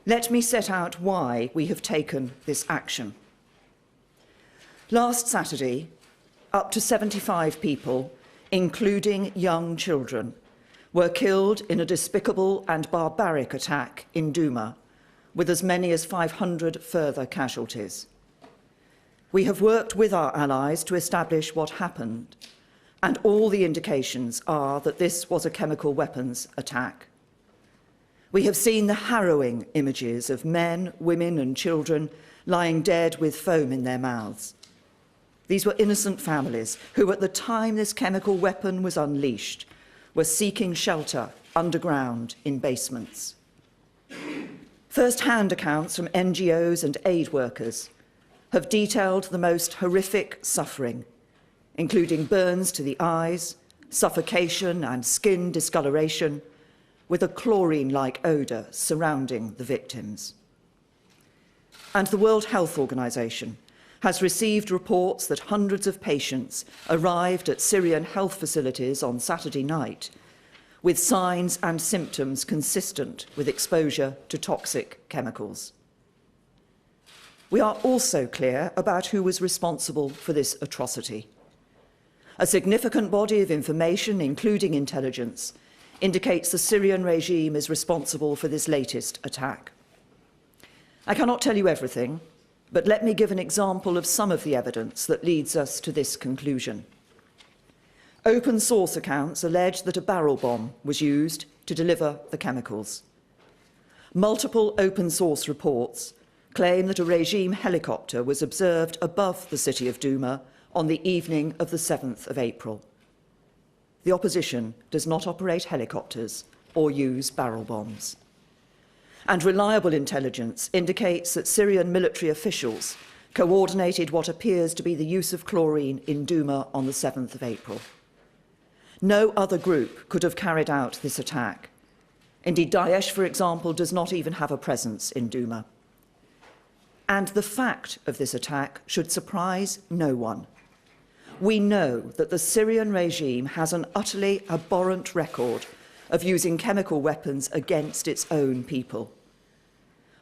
Let me set out why we have taken this action. Last Saturday, up to 75 people, including young children, were killed in a despicable and barbaric attack in Douma, with as many as 500 further casualties. We have worked with our allies to establish what happened, and all the indications are that this was a chemical weapons attack. We have seen the harrowing images of men, women and children lying dead with foam in their mouths. These were innocent families who, at the time this chemical weapon was unleashed, were seeking shelter underground in basements. First-hand accounts from NGOs and aid workers have detailed the most horrific suffering, including burns to the eyes, suffocation and skin discoloration, with a chlorine-like odour surrounding the victims. And the World Health Organization has received reports that hundreds of patients arrived at Syrian health facilities on Saturday night with signs and symptoms consistent with exposure to toxic chemicals. We are also clear about who was responsible for this atrocity. A significant body of information, including intelligence, indicates the Syrian regime is responsible for this latest attack. I cannot tell you everything, but let me give an example of some of the evidence that leads us to this conclusion. Open source accounts allege that a barrel bomb was used to deliver the chemicals. Multiple open source reports claim that a regime helicopter was observed above the city of Douma on the evening of the 7th of April. The opposition does not operate helicopters or use barrel bombs. And reliable intelligence indicates that Syrian military officials coordinated what appears to be the use of chlorine in Douma on the 7th of April. No other group could have carried out this attack. Indeed, Daesh, for example, does not even have a presence in Douma. And the fact of this attack should surprise no one. We know that the Syrian regime has an utterly abhorrent record of using chemical weapons against its own people.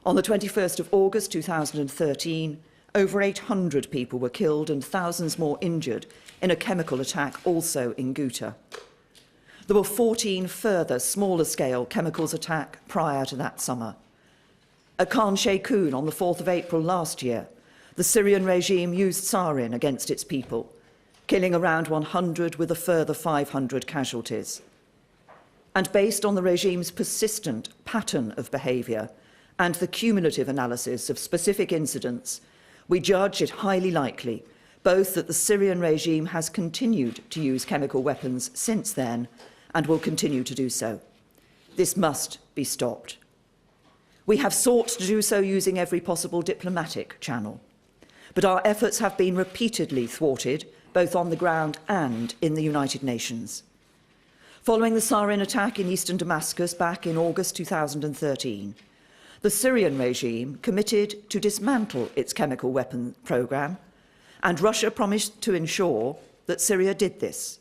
On the 21st of August 2013, over 800 people were killed and thousands more injured in a chemical attack also in Ghouta. There were 14 further smaller-scale chemicals attacks prior to that summer. At Khan Sheikhoun on the 4th of April last year, the Syrian regime used sarin against its people, killing around 100 with a further 500 casualties. And based on the regime's persistent pattern of behaviour and the cumulative analysis of specific incidents, we judge it highly likely both that the Syrian regime has continued to use chemical weapons since then and will continue to do so. This must be stopped. We have sought to do so using every possible diplomatic channel, but our efforts have been repeatedly thwarted both on the ground and in the United Nations. Following the sarin attack in eastern Damascus back in August 2013, the Syrian regime committed to dismantle its chemical weapon programme, and Russia promised to ensure that Syria did this,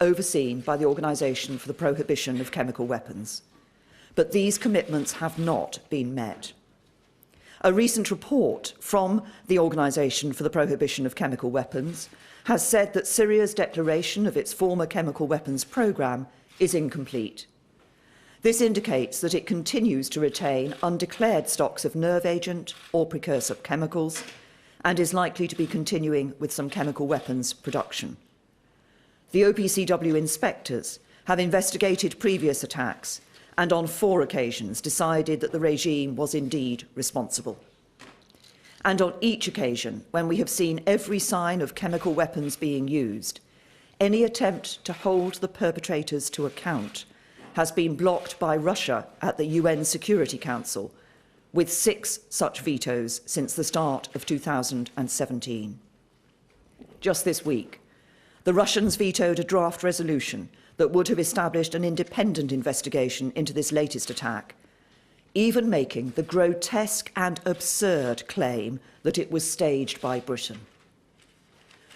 overseen by the Organisation for the Prohibition of Chemical Weapons. But these commitments have not been met. A recent report from the Organisation for the Prohibition of Chemical Weapons has said that Syria's declaration of its former chemical weapons programme is incomplete. This indicates that it continues to retain undeclared stocks of nerve agent or precursor chemicals and is likely to be continuing with some chemical weapons production. The OPCW inspectors have investigated previous attacks and on 4 occasions decided that the regime was indeed responsible. And on each occasion, when we have seen every sign of chemical weapons being used, any attempt to hold the perpetrators to account has been blocked by Russia at the UN Security Council, with 6 such vetoes since the start of 2017. Just this week, the Russians vetoed a draft resolution that would have established an independent investigation into this latest attack, even making the grotesque and absurd claim that it was staged by Britain.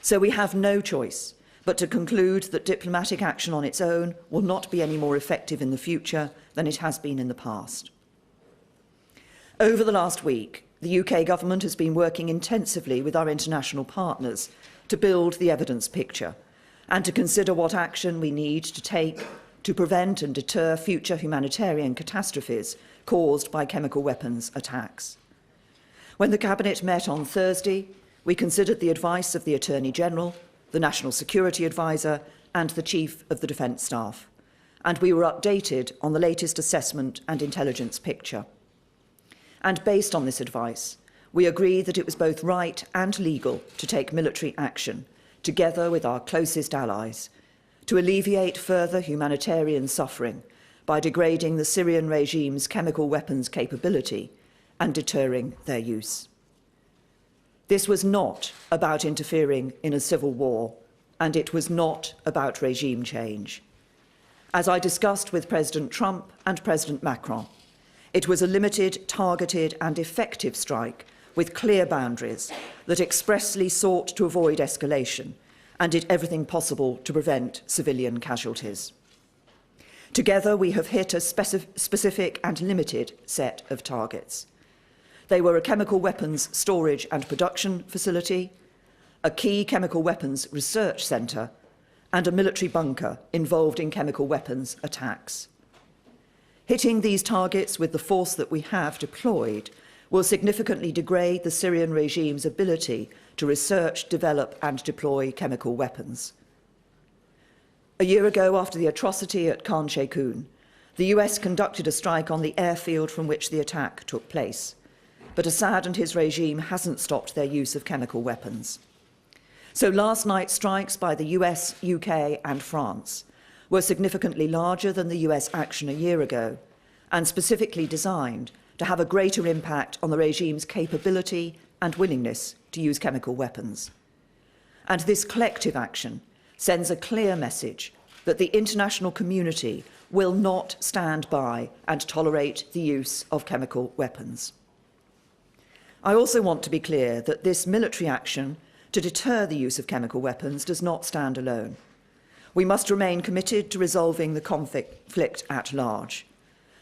So we have no choice but to conclude that diplomatic action on its own will not be any more effective in the future than it has been in the past. Over the last week, the UK government has been working intensively with our international partners to build the evidence picture and to consider what action we need to take to prevent and deter future humanitarian catastrophes caused by chemical weapons attacks. When the Cabinet met on Thursday, we considered the advice of the Attorney General, the National Security Advisor and the Chief of the Defence Staff, and we were updated on the latest assessment and intelligence picture. And based on this advice, we agreed that it was both right and legal to take military action, together with our closest allies, to alleviate further humanitarian suffering by degrading the Syrian regime's chemical weapons capability and deterring their use. This was not about interfering in a civil war, and it was not about regime change. As I discussed with President Trump and President Macron, it was a limited, targeted and effective strike with clear boundaries that expressly sought to avoid escalation and did everything possible to prevent civilian casualties. Together, we have hit a specific and limited set of targets. They were a chemical weapons storage and production facility, a key chemical weapons research centre, and a military bunker involved in chemical weapons attacks. Hitting these targets with the force that we have deployed will significantly degrade the Syrian regime's ability to research, develop and deploy chemical weapons. A year ago, after the atrocity at Khan Sheikhoun, the US conducted a strike on the airfield from which the attack took place. But Assad and his regime hasn't stopped their use of chemical weapons. So last night's strikes by the US, UK and France were significantly larger than the US action a year ago and specifically designed to have a greater impact on the regime's capability and willingness to use chemical weapons. And this collective action sends a clear message that the international community will not stand by and tolerate the use of chemical weapons. I also want to be clear that this military action to deter the use of chemical weapons does not stand alone. We must remain committed to resolving the conflict at large.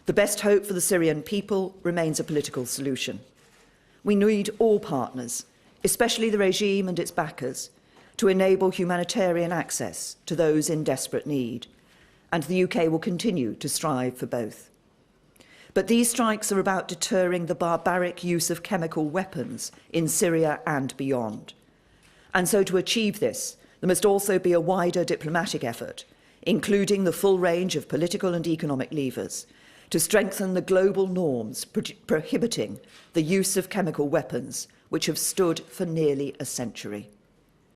The best hope for the Syrian people remains a political solution. We need all partners, especially the regime and its backers, to enable humanitarian access to those in desperate need, and the UK will continue to strive for both. But these strikes are about deterring the barbaric use of chemical weapons in Syria and beyond. And so to achieve this, there must also be a wider diplomatic effort, including the full range of political and economic levers, to strengthen the global norms prohibiting the use of chemical weapons, which have stood for nearly a century.